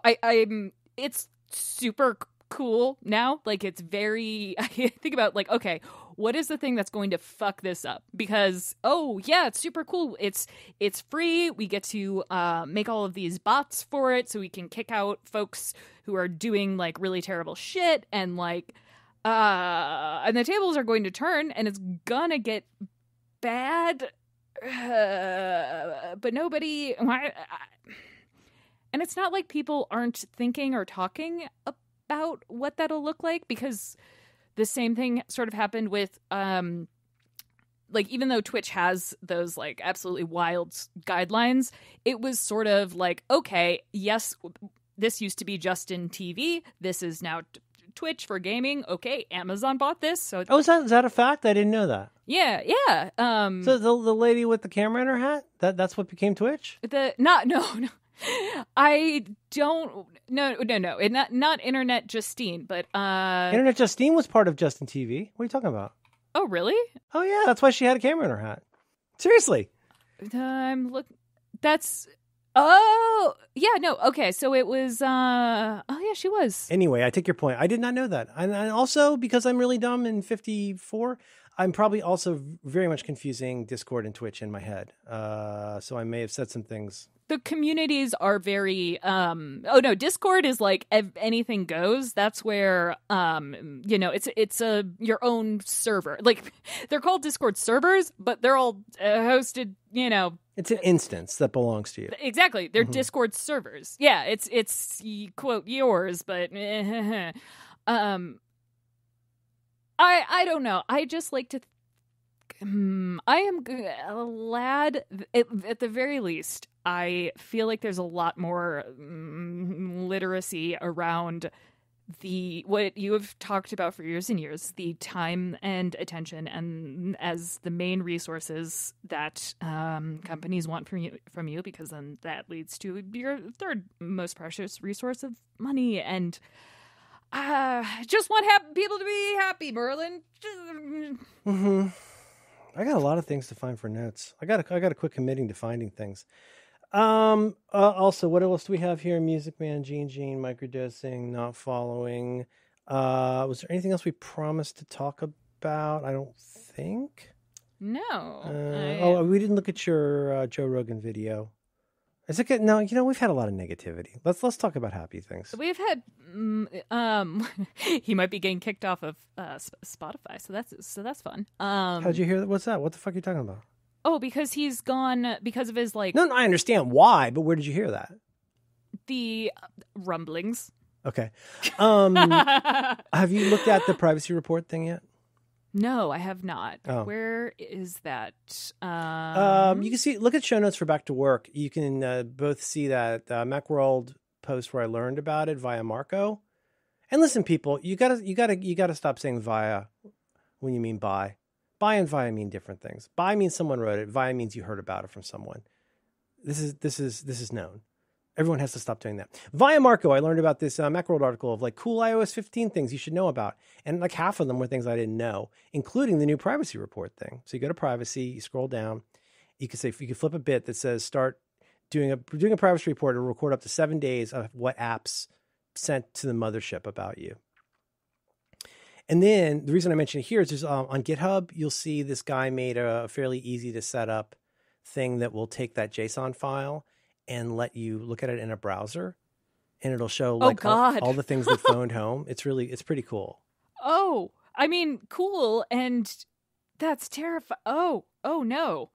It's super cool now. Like it's very. I think about like, okay, what is the thing that's going to fuck this up? Because it's super cool. It's free. We get to make all of these bots for it, so we can kick out folks who are doing like really terrible shit and like. And the tables are going to turn and it's gonna get bad, but nobody, and it's not like people aren't thinking or talking about what that'll look like, because the same thing sort of happened with, like, even though Twitch has those like absolutely wild guidelines, it was sort of like, okay, yes, this used to be Justin TV. This is now Twitch for gaming. Okay, Amazon bought this. So is that a fact? I didn't know that. Yeah. So the lady with the camera in her hat, that's what became Twitch? No. I don't. No. Not Internet Justine, but Internet Justine was part of Justin TV. What are you talking about? Oh, really? Oh yeah, that's why she had a camera in her hat. Seriously. That's. Oh, yeah, no, okay, so it was, she was. Anyway, I take your point. I did not know that. And also, because I'm really dumb in 54, I'm probably also very much confusing Discord and Twitch in my head. So I may have said some things. The communities are very, Discord is like anything goes. That's where, it's your own server. Like, they're called Discord servers, but they're all hosted, It's an instance that belongs to you. Exactly. They're Discord servers. Yeah, it's quote yours, but I don't know. I just like to I am glad at the very least I feel like there's a lot more literacy around what you have talked about for years and years, the time and attention and as the main resources that companies want from you, because then that leads to your third most precious resource of money. And just want people to be happy, Merlin. Mm-hmm. I got a lot of things to find for notes. I got to quit committing to finding things. Also, what else do we have here? Music Man, Gene, microdosing, not following. Was there anything else we promised to talk about? I don't think. No. We didn't look at your Joe Rogan video. Is it good? No, we've had a lot of negativity. Let's talk about happy things. We've had he might be getting kicked off of Spotify, so that's fun. How'd you hear that? What's that? What the fuck are you talking about? Oh, because he's gone because of his like. No, I understand why, but where did you hear that? The rumblings. Okay. Have you looked at the privacy report thing yet? No, I have not. Oh. Where is that? You can look at show notes for Back to Work. You can both see that Macworld post where I learned about it via Marco. And listen, people, you gotta stop saying via when you mean by. By and via mean different things. By means someone wrote it. Via means you heard about it from someone. This is known. Everyone has to stop doing that. Via Marco, I learned about this Macworld article of like cool iOS 15 things you should know about. And like half of them were things I didn't know, including the new privacy report thing. So you go to privacy, you scroll down. You can flip a bit that says start doing a privacy report. It'll record up to 7 days of what apps sent to the mothership about you. And then the reason I mention it here is there's, on GitHub, you'll see this guy made a fairly easy to set up thing that will take that JSON file and let you look at it in a browser, and it'll show like all the things that phoned home. It's pretty cool. Oh, I mean, cool. And that's terrifying. Oh no.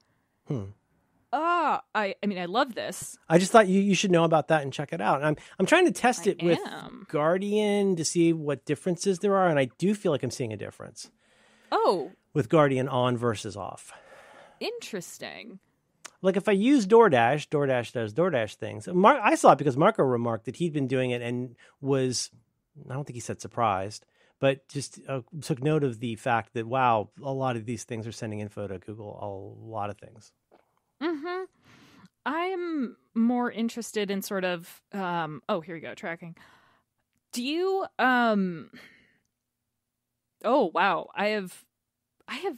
I mean, I love this. I just thought you should know about that and check it out. And I'm trying to test it with Guardian to see what differences there are, and I do feel like I'm seeing a difference. Oh, with Guardian on versus off. Interesting. Like if I use DoorDash does DoorDash things. I saw it because Marco remarked that he'd been doing it and was, I don't think he said surprised, but just took note of the fact that, wow, a lot of these things are sending info to Google, a lot of things. Mm-hmm. I'm more interested in sort of, here we go, tracking. Do you, oh, wow, I have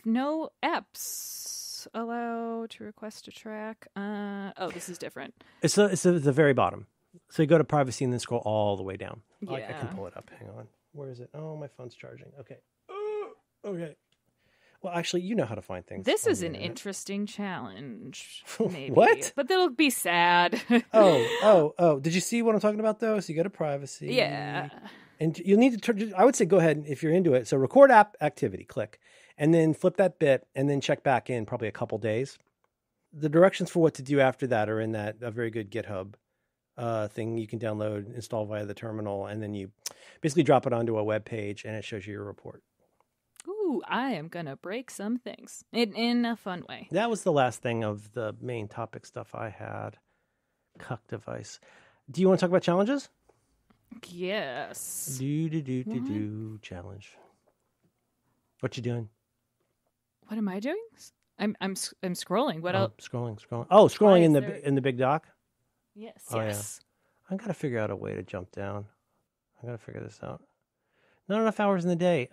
no apps allow to request to track. This is different. It's the very bottom. So you go to privacy and then scroll all the way down. Yeah. I can pull it up. Hang on. Where is it? Oh, my phone's charging. Okay. Okay. Well, actually, you know how to find things. This is an interesting challenge. Maybe. What? But that'll be sad. Oh. Did you see what I'm talking about, though? So you go to privacy. Yeah. And you'll need to turn, I would say go ahead if you're into it. So record app activity, click, and then flip that bit and then check back in probably a couple days. The directions for what to do after that are in a very good GitHub thing you can download, install via the terminal, and then you basically drop it onto a web page and it shows you your report. Ooh, I am going to break some things in a fun way. That was the last thing of the main topic stuff I had. Cuck device. Do you want to talk about challenges? Yes. Challenge. What you doing? What am I doing? I'm scrolling. What else? Scrolling. Oh, scrolling in the big dock? Yes. Oh, yes. Yeah. I got to figure out a way to jump down. I got to figure this out. Not enough hours in the day.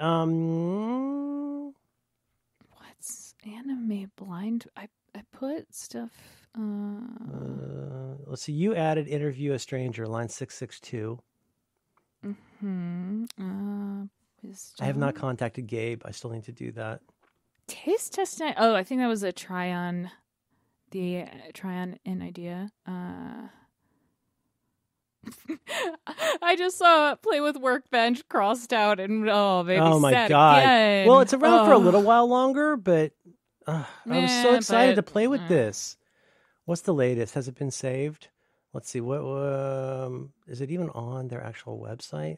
What's anime blind? I put stuff. Let's see. You added interview a stranger, line 662. I have not contacted Gabe. I still need to do that. Taste test. Oh, I think that was a try on. The try on an idea. I just saw Play with Workbench crossed out and baby. Oh my god! Again. Well, it's around for a little while longer, but I was so excited to play with this. What's the latest? Has it been saved? Let's see. What is it even on their actual website?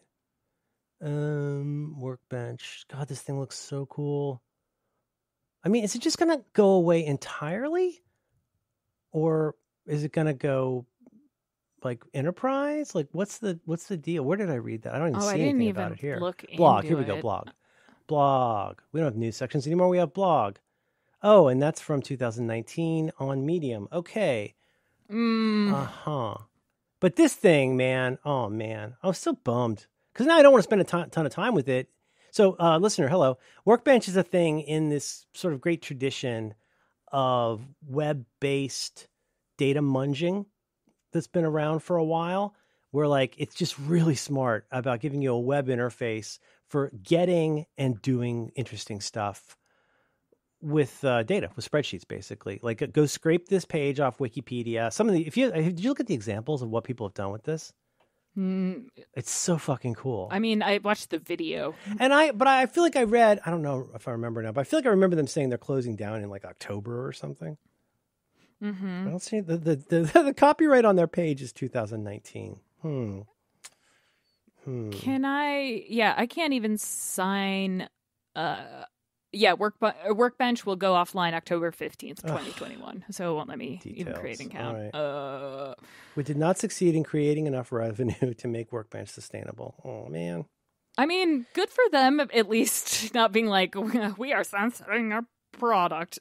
Workbench. God, this thing looks so cool. I mean, is it just gonna go away entirely, or is it gonna go like enterprise? Like, what's the deal? Where did I read that? I don't even see anything about it here. Blog. Here we go. Blog. We don't have news sections anymore. We have blog. Oh, and that's from 2019 on Medium. Okay. But this thing, man. Oh man, I was so bummed because now I don't want to spend a ton of time with it. So, listener, hello. Workbench is a thing in this sort of great tradition of web-based data munging that's been around for a while, where like it's just really smart about giving you a web interface for getting and doing interesting stuff with data, with spreadsheets, basically. Like, go scrape this page off Wikipedia. Did you look at the examples of what people have done with this? It's so fucking cool. I mean, I watched the video, but I feel like I read. I don't know if I remember now, but I feel like I remember them saying they're closing down in like October or something. I don't see the copyright on their page is 2019. Can I? Yeah, I can't even sign. Workbench will go offline October 15th, 2021. So it won't let me even create an account. Right. We did not succeed in creating enough revenue to make Workbench sustainable. Oh, man. I mean, good for them, at least not being like, we are censoring our product.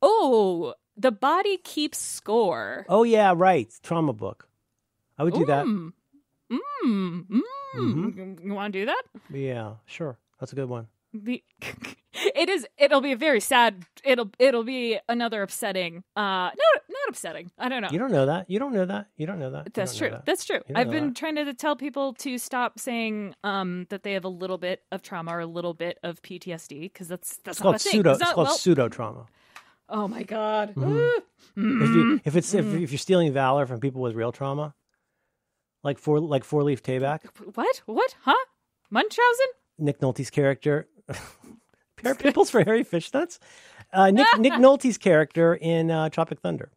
Oh, the body keeps score. Oh, yeah, right. Trauma book. I would do that. You want to do that? Yeah, sure. That's a good one. It'll be a very sad. It'll be another upsetting. No, not upsetting. I don't know. You don't know that. You don't know that. You don't know that. That's true. That's true. I've been trying to tell people to stop saying that they have a little bit of trauma or a little bit of PTSD, because that's it's not called a thing. pseudo. It's called pseudo trauma. Oh my God. If you're stealing valor from people with real trauma, like four-leaf tayback. What? Huh? Munchausen? Nick Nolte's character. Pair of pimples for hairy fishnuts. Nick Nolte's character in Tropic Thunder,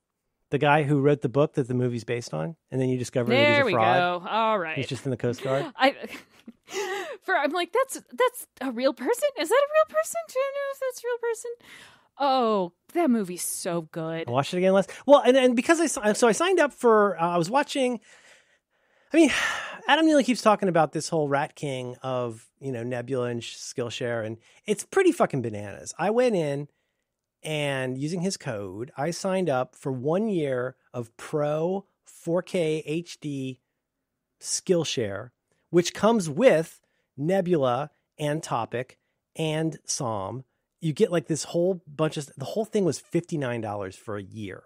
the guy who wrote the book that the movie's based on, and then you discover that he's a fraud. There we go. All right. He's just in the Coast Guard. I'm like, that's a real person? Is that a real person? Do you know if that's a real person? Oh, that movie's so good. I watched it again last. Well, and because I signed up for. I was watching. I mean, Adam Neely keeps talking about this whole Rat King of, Nebula and Skillshare, and it's pretty fucking bananas. I went in and using his code, I signed up for 1 year of Pro 4K HD Skillshare, which comes with Nebula and Topic and Psalm. You get like this whole bunch of, the whole thing was $59 for a year.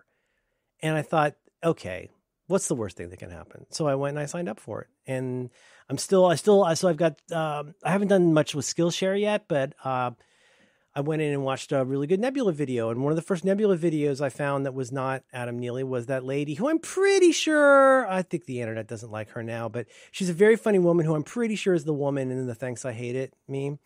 And I thought, okay, what's the worst thing that can happen? So I went and I signed up for it. And so I've got, I haven't done much with Skillshare yet, but I went in and watched a really good Nebula video. And one of the first Nebula videos I found that was not Adam Neely was that lady who I'm pretty sure, I think the internet doesn't like her now, but she's a very funny woman who I'm pretty sure is the woman in the Thanks I Hate It meme.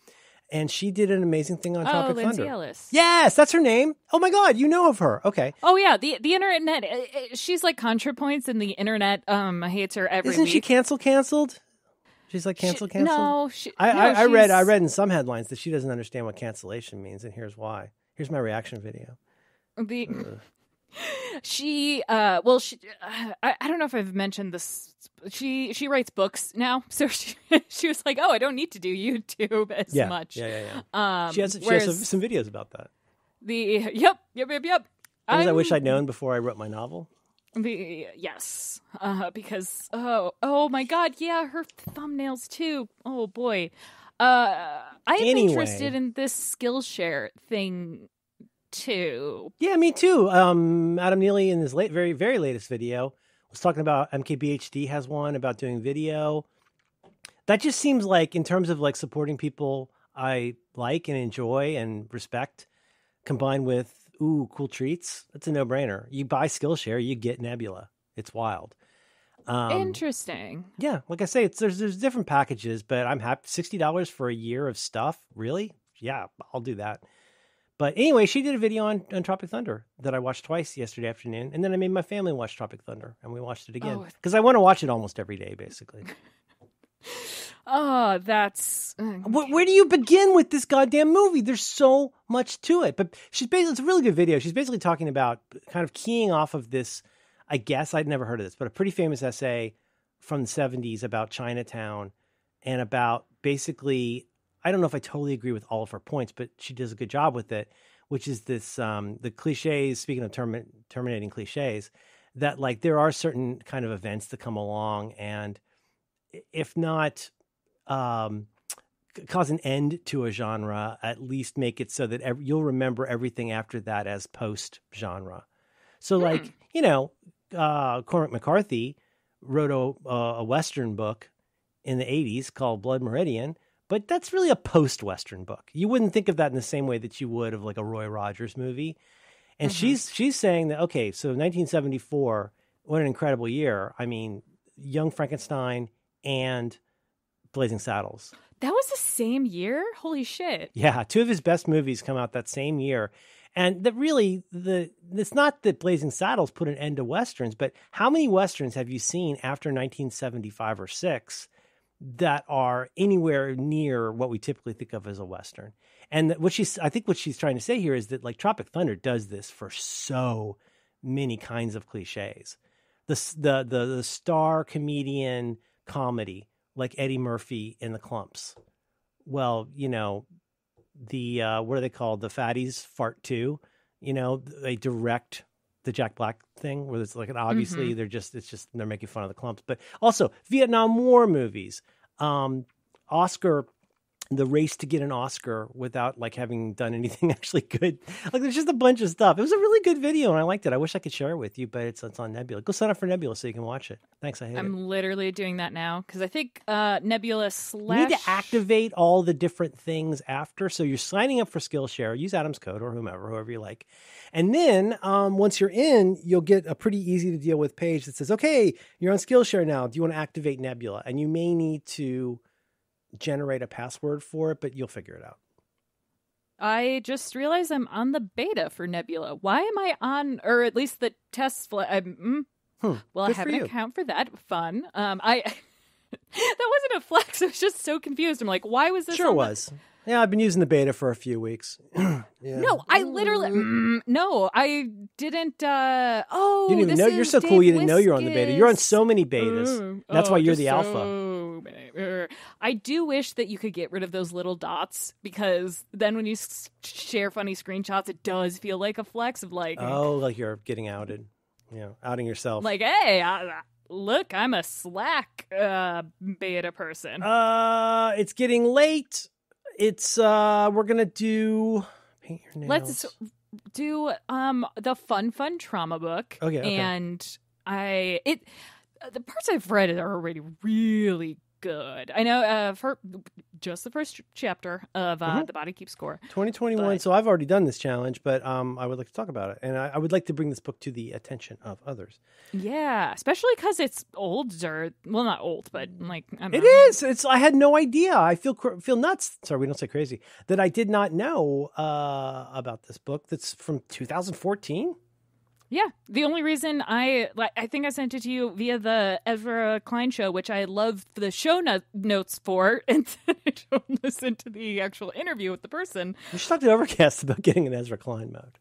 And she did an amazing thing on Tropic Thunder. Lindsay Ellis. Yes, that's her name. Oh my God, you know of her. Okay. Oh yeah, the internet. She's like ContraPoints, and the internet hates her every Isn't week. she canceled? She's like canceled. No, I read in some headlines that she doesn't understand what cancellation means, and here's why. Here's my reaction video. I don't know if I've mentioned this. She writes books now, so she was like, oh, I don't need to do YouTube as much. Yeah. She has some videos about that. Yep. I wish I'd known before I wrote my novel. Yes, because oh my God, yeah, her thumbnails too. Oh boy, I'm interested in this Skillshare thing too. Yeah, me too. Adam Neely in his very, very latest video was talking about MKBHD has one about doing video. That just seems like, in terms of like supporting people I like and enjoy and respect, combined with cool treats, that's a no-brainer. You buy Skillshare, you get Nebula. It's wild. Interesting. Yeah, like I say, there's different packages, but I'm happy. $60 for a year of stuff, really? Yeah, I'll do that. But anyway, she did a video on Tropic Thunder that I watched twice yesterday afternoon. And then I made my family watch Tropic Thunder, and we watched it again. Because I want to watch it almost every day, basically. Oh, that's... Where do you begin with this goddamn movie? There's so much to it. But it's a really good video. She's basically talking about kind of keying off of this, I guess, I'd never heard of this, but a pretty famous essay from the 70s about Chinatown and about basically... I don't know if I totally agree with all of her points, but she does a good job with it, which is this, the cliches, speaking of terminating cliches, that like there are certain kind of events that come along and if not cause an end to a genre, at least make it so that you'll remember everything after that as post-genre. So like, Cormac McCarthy wrote a Western book in the 80s called Blood Meridian, but that's really a post-Western book. You wouldn't think of that in the same way that you would of like a Roy Rogers movie. And she's saying that, okay, so 1974, what an incredible year. I mean, Young Frankenstein and Blazing Saddles. That was the same year? Holy shit. Yeah, two of his best movies come out that same year. And that really, it's not that Blazing Saddles put an end to Westerns, but how many Westerns have you seen after 1975 or 6 that are anywhere near what we typically think of as a Western? And I think what she's trying to say here is that like Tropic Thunder does this for so many kinds of cliches. The star comedian comedy like Eddie Murphy in The Clumps. Well, the what are they called? The Fatties Fart Too. They direct the Jack Black thing where it's like, obviously they're making fun of the Clumps, but also Vietnam War movies. Oscar the race to get an Oscar without like having done anything actually good. Like there's just a bunch of stuff. It was a really good video and I liked it. I wish I could share it with you, but it's on Nebula. Go sign up for Nebula so you can watch it. Thanks. I'm literally doing that now because I think Nebula / You need to activate all the different things after. So you're signing up for Skillshare. Use Adam's code or whoever you like. And then once you're in, you'll get a pretty easy to deal with page that says, okay, you're on Skillshare now. Do you want to activate Nebula? And you may need to generate a password for it, but you'll figure it out. I just realized I'm on the beta for Nebula. Why am I on, or at least the test? Well, I have an account for that. Fun. That wasn't a flex. I was just so confused. I'm like, why was this? Sure was. Yeah, I've been using the beta for a few weeks. Yeah. No, I literally no, I didn't. You didn't even know. You're so cool. You didn't know you're on the beta. You're on so many betas. That's why you're the alpha. I do wish that you could get rid of those little dots because then when you share funny screenshots, it does feel like a flex of like, oh, like you're getting outed. Outing yourself. Like, hey, look, I'm a Slack beta person. It's getting late. It's we're gonna do paint your nails. Let's do the fun trauma book. Okay. And the parts I've read are already really good. I know for just the first chapter of The Body Keeps Score. 2021. So I've already done this challenge, but I would like to talk about it. And I would like to bring this book to the attention of others. Yeah, especially because it's older. Well, not old, but like, I don't know. It is. I had no idea. I feel nuts. Sorry, we don't say crazy. That I did not know about this book that's from 2014. Yeah, the only reason I think I sent it to you via the Ezra Klein show, which I love the show notes for, and then I don't listen to the actual interview with the person. You should talk to Overcast about getting an Ezra Klein mode.